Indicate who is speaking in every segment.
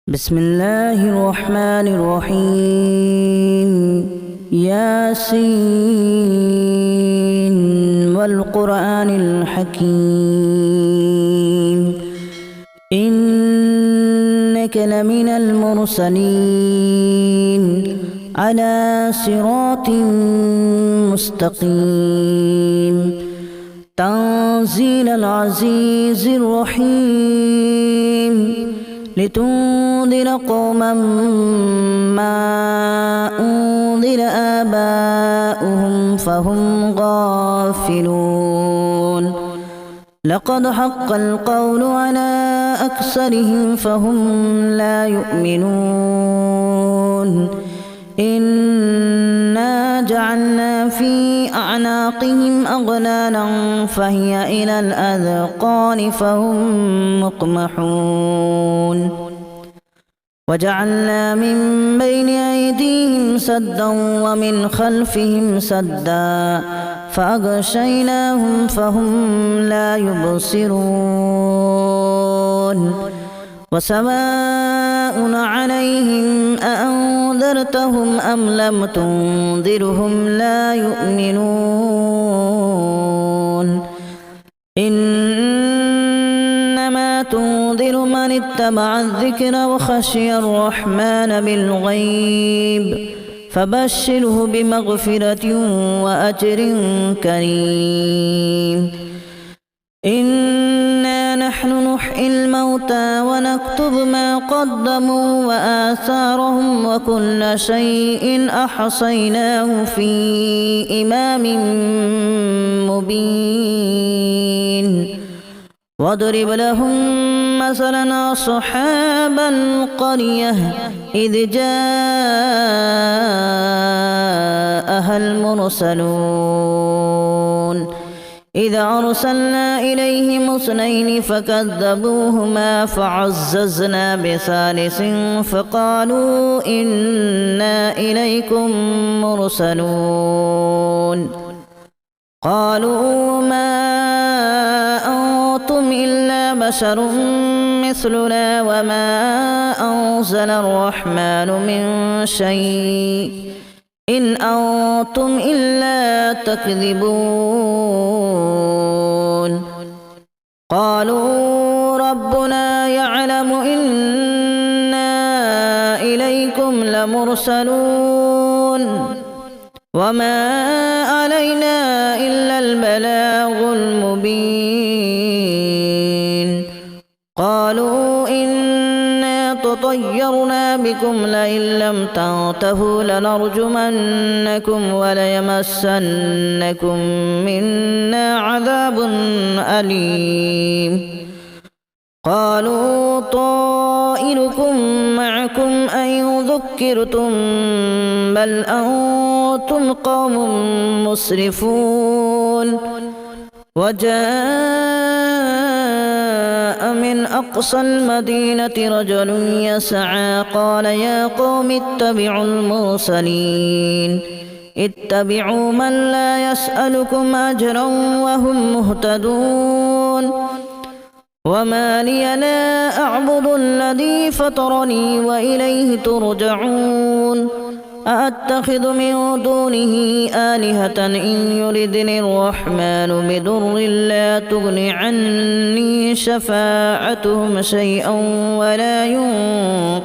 Speaker 1: بسم الله الرحمن الرحيم ياسين والقرآن الحكيم إنك لمن المرسلين على صراط مستقيم تنزيل العزيز الرحيم لتنذر قوما ما أنذر آباؤهم فهم غافلون لقد حق القول على أكثرهم فهم لا يؤمنون إنا جعلنا في أعناقهم أغلالا فهي إلى الأذقان فهم مقمحون وجعلنا من بين أيديهم سدا ومن خلفهم سدا فأغشيناهم فهم لا يبصرون وسواء عليهم أأنذرتهم أم لم تنذرهم لا يؤمنون إنما تنذر من اتبع الذكر وخشي الرحمن بالغيب فبشره بمغفرة وأجر كريم إنا نحن نحيي الموتى ونكتب ما قدموا وآثارهم وكل شيء أحصيناه في إمام مبين واضرب لهم مثلا أصحاب القرية إذ جاءها المرسلون إذا أرسلنا إليهم اثنين فكذبوهما فعززنا بثالث فقالوا إنا إليكم مرسلون قالوا ما أنتم إلا بشر مثلنا وما أنزل الرحمن من شيء إن أنتم إلا تكذبون قالوا ربنا يعلم إنا إليكم لمرسلون وما علينا إلا البلاغ المبين قالوا إنا تطيرنا بكم لئن لم تنتهوا لنرجمنكم وليمسنكم منا عذاب أليم قالوا طائركم معكم أن ذكرتم بل أنتم قوم مسرفون وجاء من أقصى المدينة رجل يسعى قال يا قوم اتبعوا المرسلين اتبعوا من لا يسألكم أجرا وهم مهتدون وما لي لا أعبد الذي فطرني وإليه ترجعون أأتخذ من دونه آلهة إن يردني الرحمن بضر لا تغن عني شفاعتهم شيئا ولا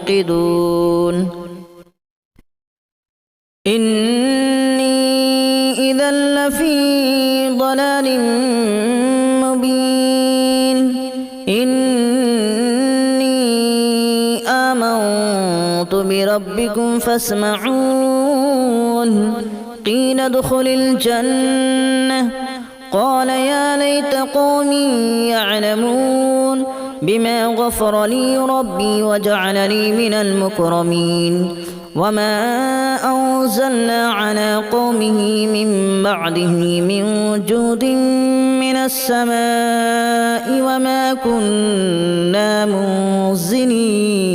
Speaker 1: ينقذون إني إذا لفي ضلال مبين إني آمنت بربكم فاسمعون قيل ادخل الجنة قال يا ليت قومي يعلمون بما غفر لي ربي وجعلني من المكرمين وما أنزلنا على قومه من بعده من جود من السماء وما كنا منزلين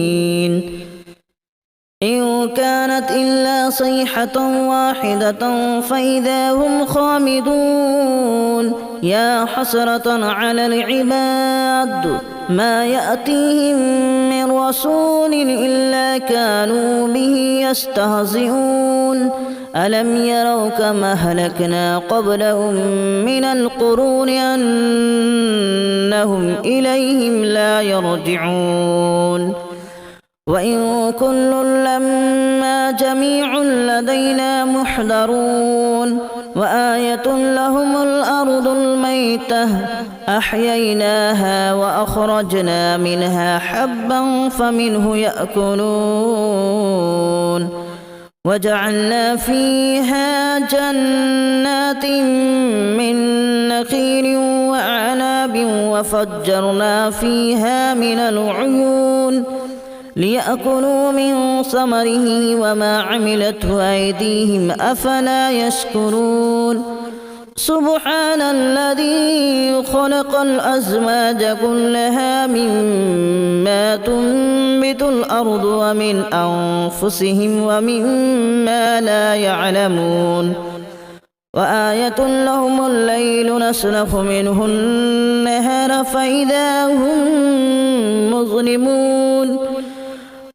Speaker 1: إن كانت إلا صيحة واحدة فإذا هم خامدون يا حسرة على العباد ما يأتيهم من رسول إلا كانوا به يستهزئون ألم يروا كما أهلكنا قبلهم من القرون أنهم إليهم لا يرجعون وإن كل لما جميع لدينا محضرون وآية لهم الأرض الميتة أحييناها وأخرجنا منها حبا فمنه يأكلون وجعلنا فيها جنات من نخيل وأعناب وفجرنا فيها من العيون ليأكلوا من ثمره وما عملته أيديهم أفلا يشكرون سبحان الذي خلق الأزواج كلها مما تنبت الأرض ومن أنفسهم ومما لا يعلمون وآية لهم الليل نسلخ منه النهار فإذا هم مظلمون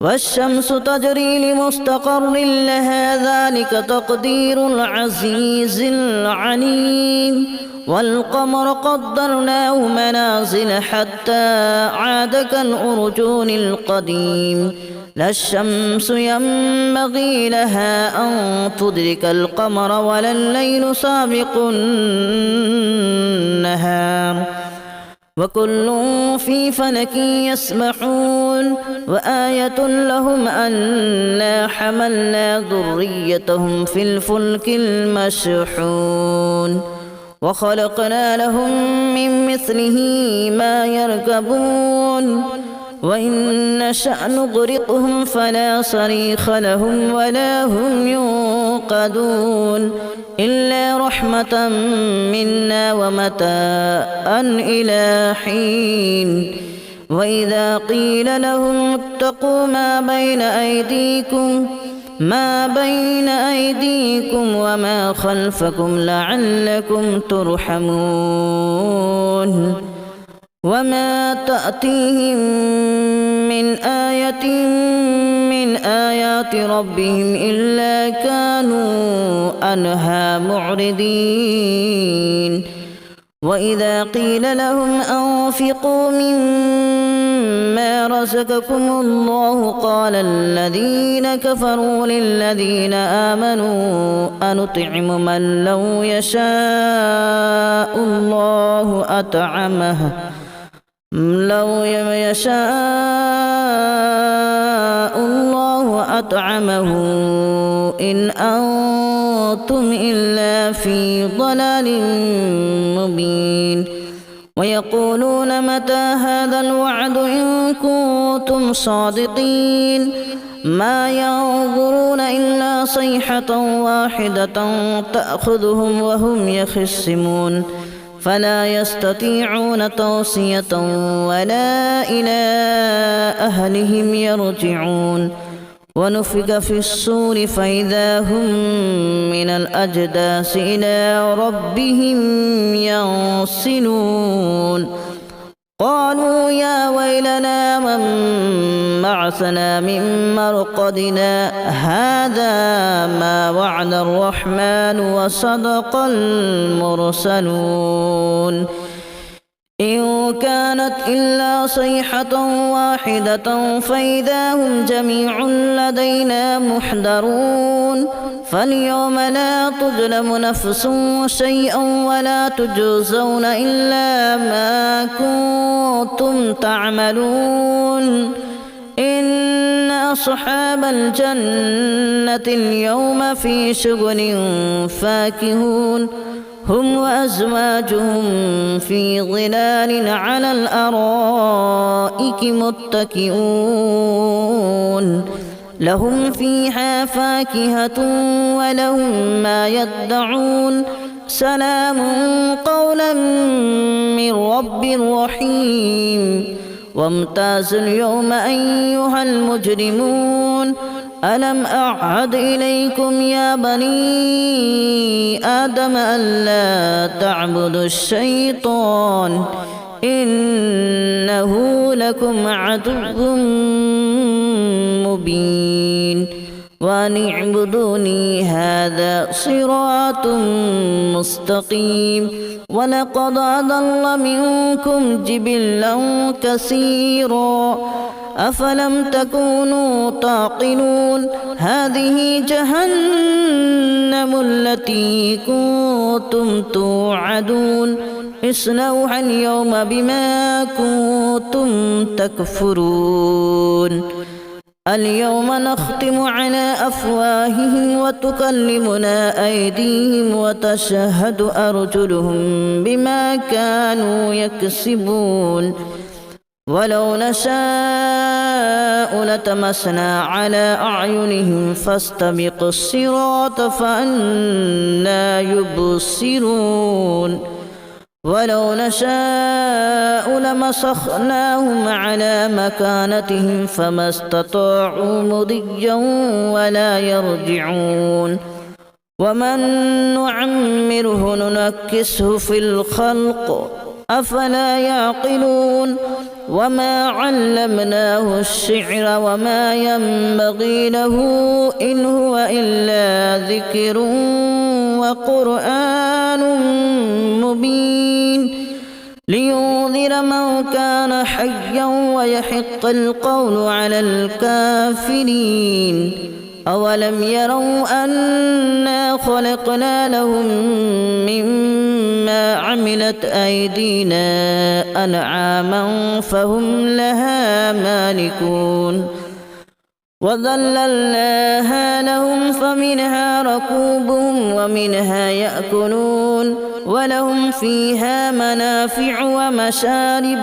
Speaker 1: والشمس تجري لمستقر لها ذلك تقدير العزيز العليم والقمر قدرناه منازل حتى عاد كالأرجون القديم لا الشمس ينبغي لها أن تدرك القمر ولا الليل سابق النهار وكل في فلك يسبحون وآية لهم أنا حملنا ذريتهم في الفلك المشحون وخلقنا لهم من مثله ما يركبون وإن نشأ نغرقهم فلا صريخ لهم ولا هم ينقذون إلا رحمة منا ومتاعا إلى حين وإذا قيل لهم اتقوا ما بين أيديكم وما خلفكم لعلكم ترحمون وما تأتيهم من آية من آيات ربهم إلا كانوا عنها معرضين وإذا قيل لهم أنفقوا مما رزقكم الله قال الذين كفروا للذين آمنوا أنطعم من لو يشاء الله أطعمه إن أنتم إلا في ضلال مبين ويقولون متى هذا الوعد إن كنتم صادقين ما ينظرون إلا صيحة واحدة تأخذهم وهم يخصمون فلا يستطيعون توصية ولا إلى أهلهم يرجعون ونفخ في الصور فإذا هم من الأجداث إلى ربهم ينسلون قالوا يا ويلنا من بعثنا من مرقدنا هذا ما وعد الرحمن وصدق المرسلون إن كانت إلا صيحة واحدة فإذا هم جميع لدينا محضرون فاليوم لا تظلم نفس شيئا ولا تجزون إلا ما كنتم تعملون إن أصحاب الجنة اليوم في شغل فاكهون هم وأزواجهم في ظلال على الأرائك متكئون لهم فيها فاكهة ولهم ما يدعون سلام قولا من رب رحيم وامتازوا اليوم أيها المجرمون ألم أعهد إليكم يا بني آدم ألا تعبدوا الشيطان إنه لكم عدو مبين وأن اعبدوني هذا صراط مستقيم ولقد أضل منكم جبلا كثيرا أفلم تكونوا تعقلون هذه جهنم التي كنتم توعدون اصلوها اليوم بما كنتم تكفرون اليوم نختم على أفواههم وتكلمنا أيديهم وتشهد أرجلهم بما كانوا يكسبون ولو نشاء لتمسنا على أعينهم فاستبقوا الصراط فأنى يبصرون ولو نشاء لمسخناهم على مكانتهم فما استطاعوا مضيا ولا يرجعون ومن نعمره ننكسه في الخلق أفلا يعقلون وما علمناه الشعر وما ينبغي له إن هو إلا ذكر وقرآن مبين لينذر من كان حيا ويحق القول على الكافرين أولم يروا أنا خلقنا لهم مما عملت أيدينا أنعاما فهم لها مالكون وذللناها لهم فمنها ركوبهم ومنها يأكلون ولهم فيها منافع ومشارب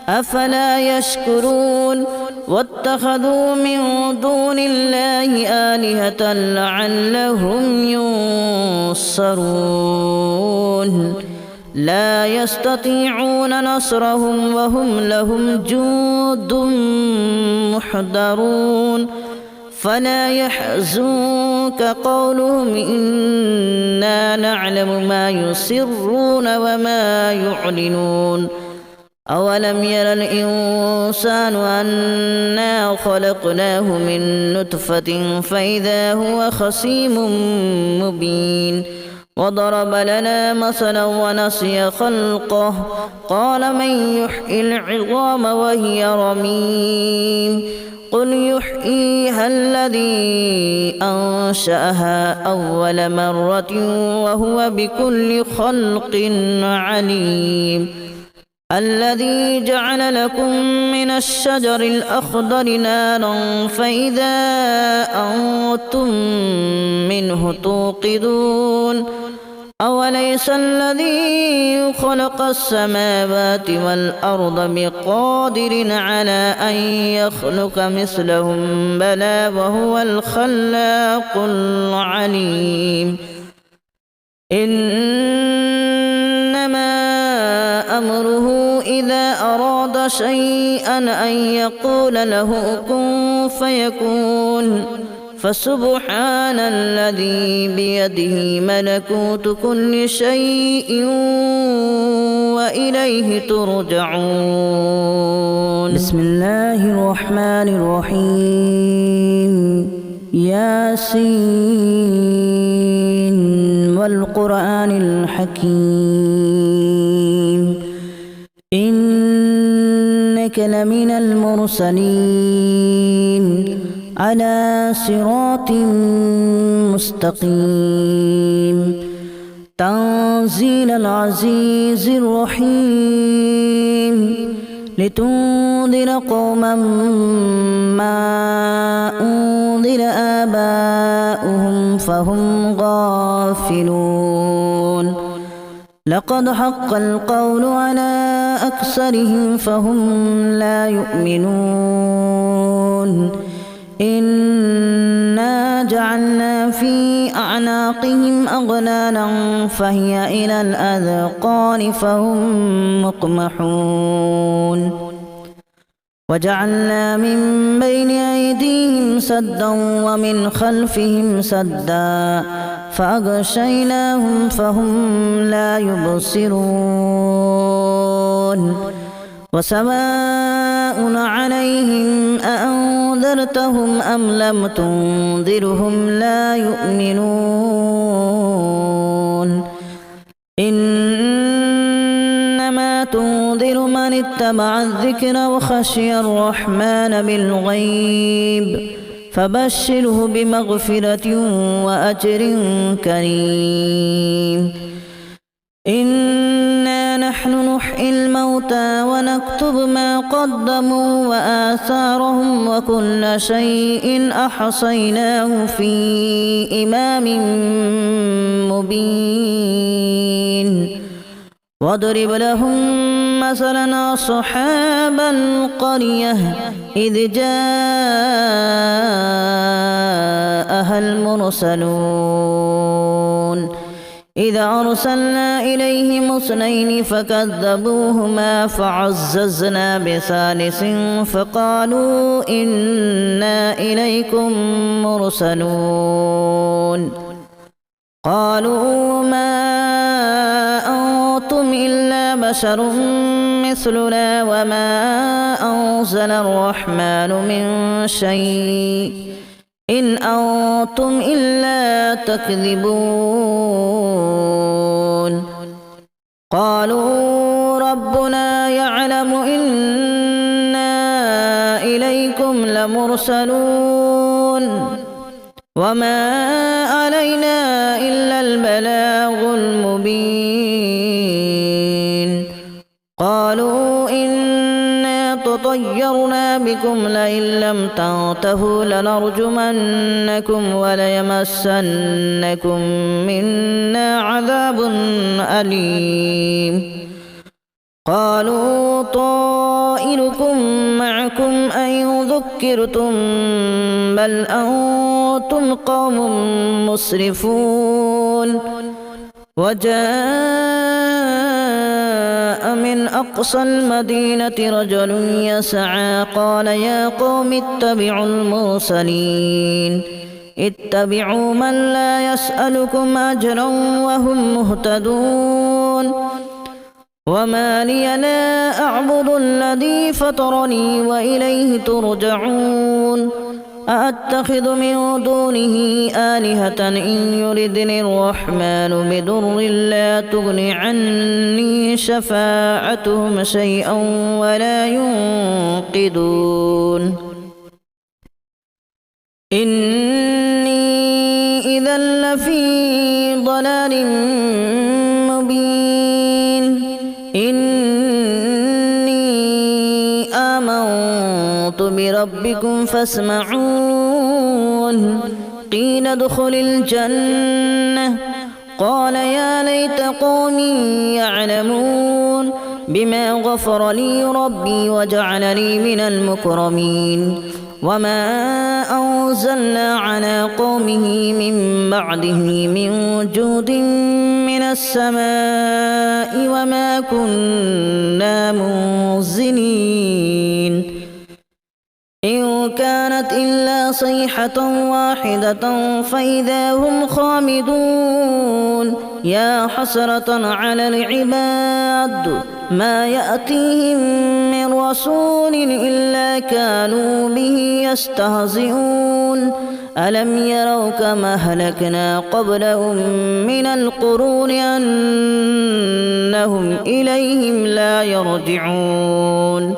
Speaker 1: أفلا يشكرون واتخذوا من دون الله آلهة لعلهم ينصرون لا يستطيعون نصرهم وهم لهم جند محضرون فلا يحزنك قولهم إنا نعلم ما يسرون وما يعلنون أولم ير الإنسان أنا خلقناه من نطفة فإذا هو خصيم مبين وضرب لنا مثلا ونسي خلقه قال من يحيي العظام وهي رميم قل يحييها الذي أنشأها أول مرة وهو بكل خلق عليم الذي جعل لكم من الشجر الأخضر نارا فإذا أنتم منه توقدون أوليس الذي خلق السماوات والأرض بقادر على أن يخلق مثلهم بلى وهو الخلاق العليم إنما أمره إذا أراد شيئا أن يقول له كن فيكون فسبحان الذي بيده ملكوت كل شيء وإليه ترجعون بسم الله الرحمن الرحيم ياسين والقرآن الحكيم إنك لمن المرسلين على صراط مستقيم تنزيل العزيز الرحيم لتنذر قوما ما أنذر آباؤهم فهم غافلون لقد حق القول على أكثرهم فهم لا يؤمنون إنا جعلنا في أعناقهم أغلالا فهي إلى الأذقان فهم مقمحون وجعلنا من بين أيديهم سدا ومن خلفهم سدا فأغشيناهم فهم لا يبصرون وسواء عليهم أأنذرتهم أم لم تنذرهم لا يؤمنون إنما تنذر من اتبع الذكر وخشي الرحمن بالغيب فبشره بمغفرة وأجر كريم إنا نحن نحيي الموتى ونكتب ما قدموا وآثارهم وكل شيء أحصيناه في إمام مبين واضرب لهم مثلا أصحاب القرية إذ جاءها المرسلون إذا أرسلنا إليهم اثنين فكذبوهما فعززنا بثالث فقالوا إنا إليكم مرسلون قالوا ما أنتم إلا بشر مثلنا وما أنزل الرحمن من شيء إن أنتم إلا تكذبون قالوا ربنا يعلم إنا إليكم لمرسلون وما علينا إلا البلاغ المبين قالوا إنا تطيرنا بكم لئن لم تنتهوا لنرجمنكم وليمسنكم منا عذاب أليم قالوا طائركم معكم أن ذكرتم بل أنتم قوم مسرفون وجاء من أقصى المدينة رجل يسعى قال يا قوم اتبعوا المرسلين اتبعوا من لا يسألكم أجرا وهم مهتدون وما لي لا أعبد الذي فطرني وإليه ترجعون أأتخذ من دونه آلهة إن يردني الرحمن بضر لا تغن عني شفاعتهم شيئا ولا ينقذون إني إذا لفي ضلال مبين إني آمنت بربكم فاسمعون قيل ادخل الجنة قال يا ليت قومي يعلمون بما غفر لي ربي وجعلني من المكرمين وما أنزلنا على قومه من بعده من جود من السماء وما كنا منزلين إن كانت إلا صيحة واحدة فإذا هم خامدون يا حسرة على العباد ما يأتيهم من رسول إلا كانوا به يستهزئون ألم يروا كما أهلكنا قبلهم من القرون أنهم إليهم لا يرجعون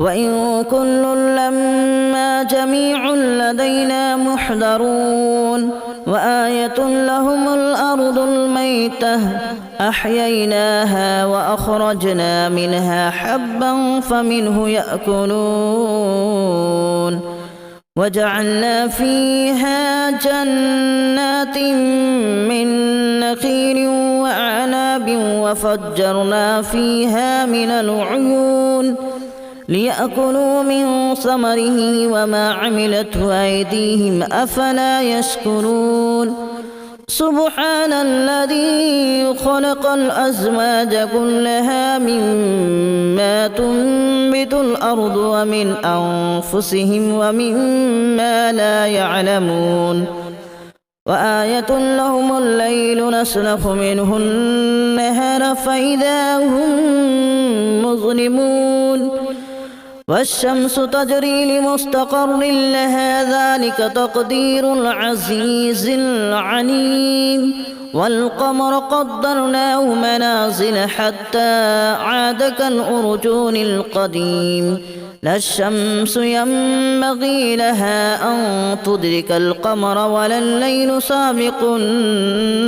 Speaker 1: وإن كل لما جميع لدينا محضرون وآية لهم الأرض الميتة أحييناها وأخرجنا منها حبا فمنه يأكلون وجعلنا فيها جنات من نخيل وأعناب وفجرنا فيها من العيون ليأكلوا من ثمره وما عملته أيديهم أفلا يشكرون سبحان الذي خلق الأزواج كلها مما تنبت الأرض ومن أنفسهم ومما لا يعلمون وآية لهم الليل نسلخ منه النهار فإذا هم مظلمون والشمس تجري لمستقر لها ذلك تقدير العزيز العليم والقمر قدرناه منازل حتى عاد كالأرجون القديم لا الشمس ينبغي لها أن تدرك القمر ولا الليل سابق النهار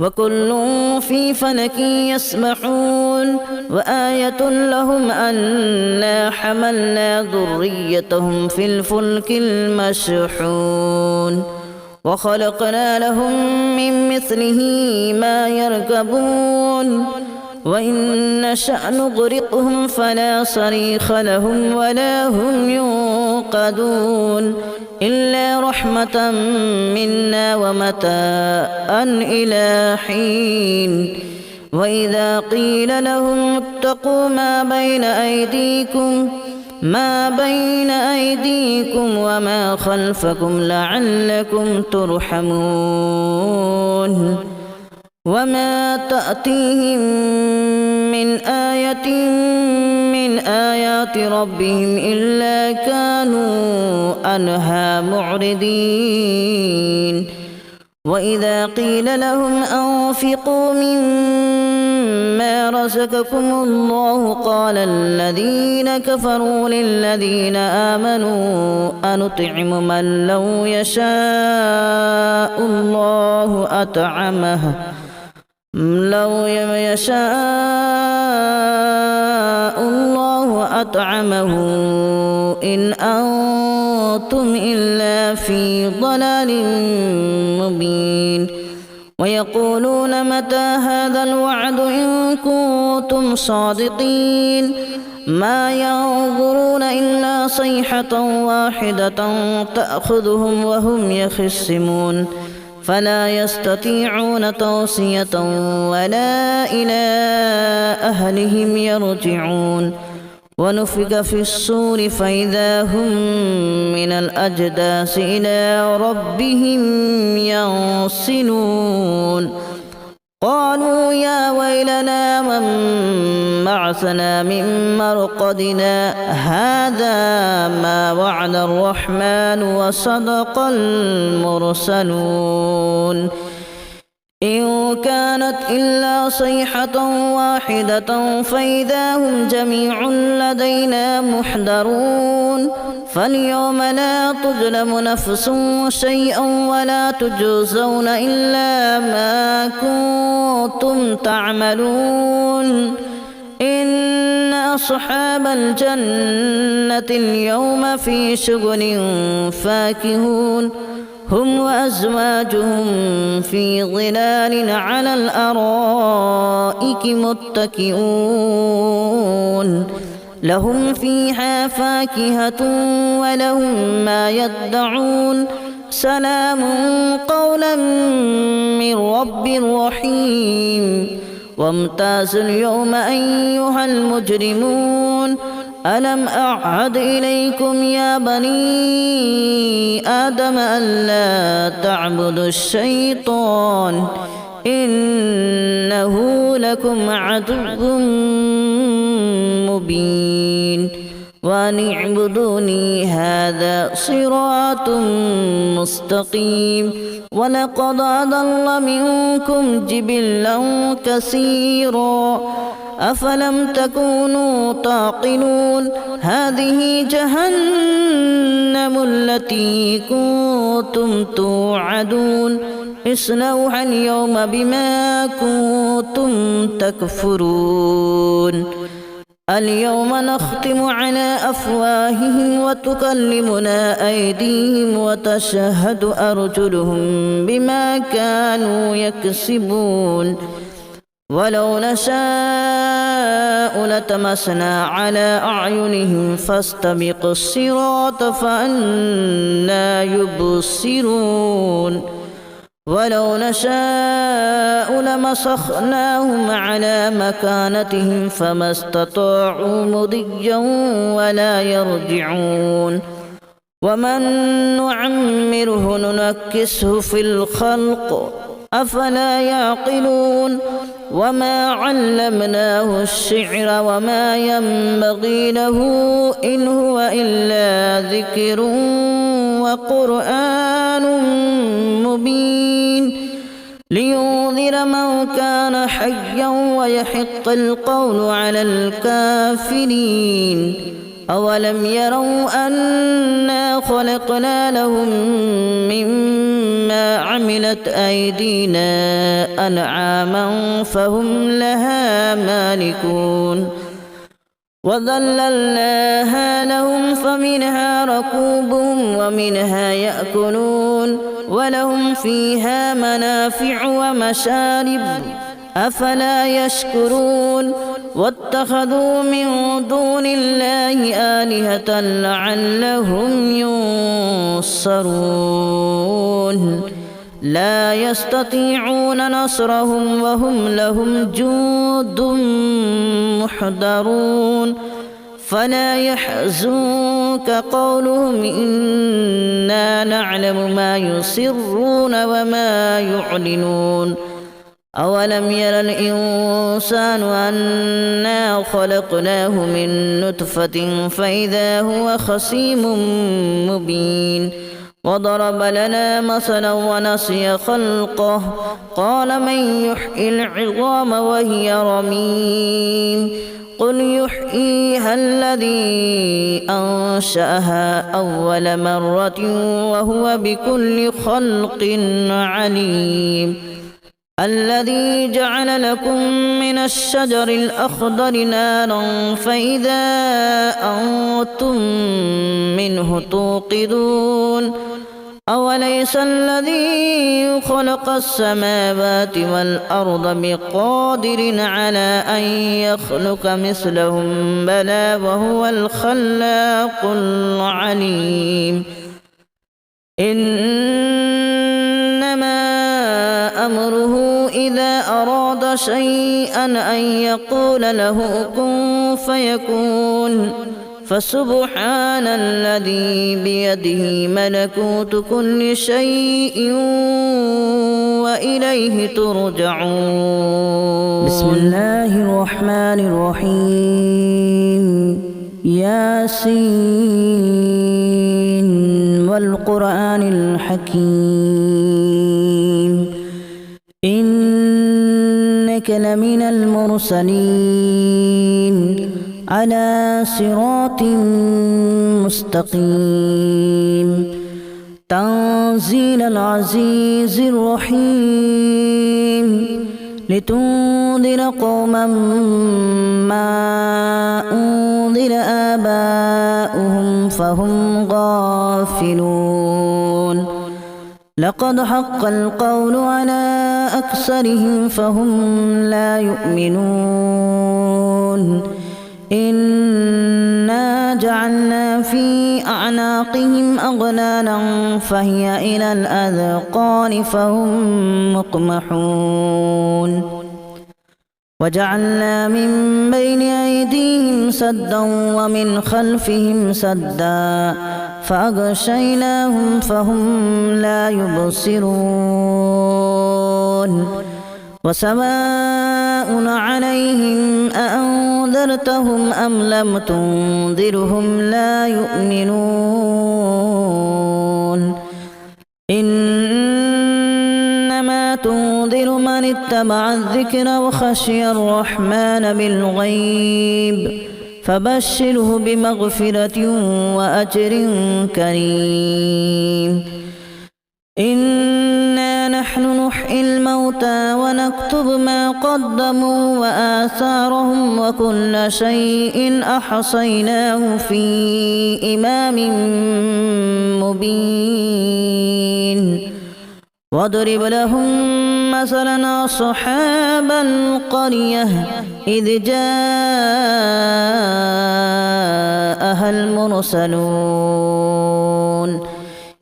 Speaker 1: وكل في فلك يسبحون وآية لهم أنا حملنا ذريتهم في الفلك المشحون وخلقنا لهم من مثله ما يركبون وإن نشأ نغرقهم فلا صريخ لهم ولا هم ينقذون إلا رحمة منا ومتاعا إلى حين وإذا قيل لهم اتقوا ما بين أيديكم وما خلفكم لعلكم ترحمون وما تأتيهم من آية من آيات ربهم إلا كانوا عنها معرضين وإذا قيل لهم أنفقوا مما رزقكم الله قال الذين كفروا للذين آمنوا أنطعم من لو يشاء الله أطعمه إن أنتم إلا في ضلال مبين ويقولون متى هذا الوعد إن كنتم صادقين ما ينظرون إلا صيحة واحدة تأخذهم وهم يخصمون فلا يستطيعون توصية ولا إلى أهلهم يرجعون ونفخ في الصور فإذا هم من الأجداث إلى ربهم ينسلون قالوا يا ويلنا من بعثنا من مرقدنا هذا ما وعد الرحمن وصدق المرسلون إن كانت إلا صيحة واحدة فإذا هم جميع لدينا محضرون فاليوم لا تظلم نفس شيئا ولا تجزون إلا ما كنتم تعملون إن أصحاب الجنة اليوم في شغل فاكهون هم وأزواجهم في ظلال على الأرائك متكئون لهم فيها فاكهة ولهم ما يدعون سلام قولا من رب رحيم وامتازوا اليوم أيها المجرمون ألم أعهد إليكم يا بني آدم ألا تعبدوا الشيطان إنه لكم عدو مبين وأن اعبدوني هذا صراط مستقيم ولقد أضل منكم جبلا كثيرا أفلم تكونوا تعقلون هذه جهنم التي كنتم توعدون اصلوها اليوم بما كنتم تكفرون اليوم نختم على أفواههم وتكلمنا أيديهم وتشهد أرجلهم بما كانوا يكسبون ولو نشاء لتمسنا على أعينهم فاستبقوا الصراط فأنى يبصرون ولو نشاء لمسخناهم على مكانتهم فما استطاعوا مضيا ولا يرجعون ومن نعمره ننكسه في الخلق أفلا يعقلون وما علمناه الشعر وما ينبغي له إن هو إلا ذكر وقرآن مبين لينذر من كان حيا ويحق القول على الكافرين أولم يروا أنا خلقنا لهم مما عملت أيدينا أنعاما فهم لها مالكون وذللناها لهم فمنها ركوبهم ومنها يأكلون ولهم فيها منافع ومشارب أفلا يشكرون واتخذوا من دون الله آلهة لعلهم ينصرون لا يستطيعون نصرهم وهم لهم جند محضرون فلا يحزنك قولهم إنا نعلم ما يسرون وما يعلنون أولم ير الإنسان أنا خلقناه من نطفة فإذا هو خصيم مبين وضرب لنا مثلا ونسي خلقه قال من يحيي العظام وهي رميم قل يحييها الذي أنشأها أول مرة وهو بكل خلق عليم الذي جعل لكم من الشجر الأخضر نارا فإذا أنتم منه توقدون أوليس الذي خلق السماوات والأرض بقادر على أن يخلق مثلهم بلى وهو الخلاق العليم إنما أمره إذا أراد شيئا أن يقول له كن فيكون فسبحان الذي بيده ملكوت كل شيء وإليه ترجعون بسم الله الرحمن الرحيم ياسين والقرآن الحكيم إنك لمن المرسلين على صراط مستقيم تنزيل العزيز الرحيم لتنذر قوما ما أنذر آباؤهم فهم غافلون لقد حق القول على أكثرهم فهم لا يؤمنون إنا جعلنا في أعناقهم أغلالا فهي إلى الأذقان فهم مقمحون وجعلنا من بين أيديهم سدا ومن خلفهم سدا فأغشيناهم فهم لا يبصرون وسواء عليهم أأنذرتهم أم لم تنذرهم لا يؤمنون إنما تنذر من اتبع الذكر وخشي الرحمن بالغيب فبشره بمغفرة وأجر كريم إنا نحن نحيي الموتى ونكتب ما قدموا وآثارهم وكل شيء أحصيناه في إمام مبين واضرب لهم مثلا أصحاب القرية إذ جاءها المرسلون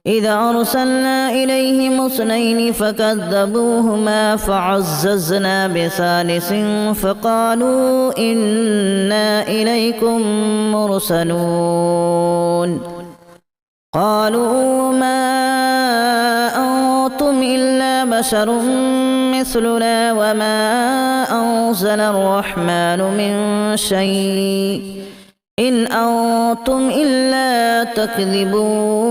Speaker 1: إذا أرسلنا إليهم اثنين فكذبوهما فعززنا بثالث فقالوا إنا إليكم مرسلون قالوا ما أنتم إلا بشر مثلنا وما أنزل الرحمن من شيء إن أنتم إلا تكذبون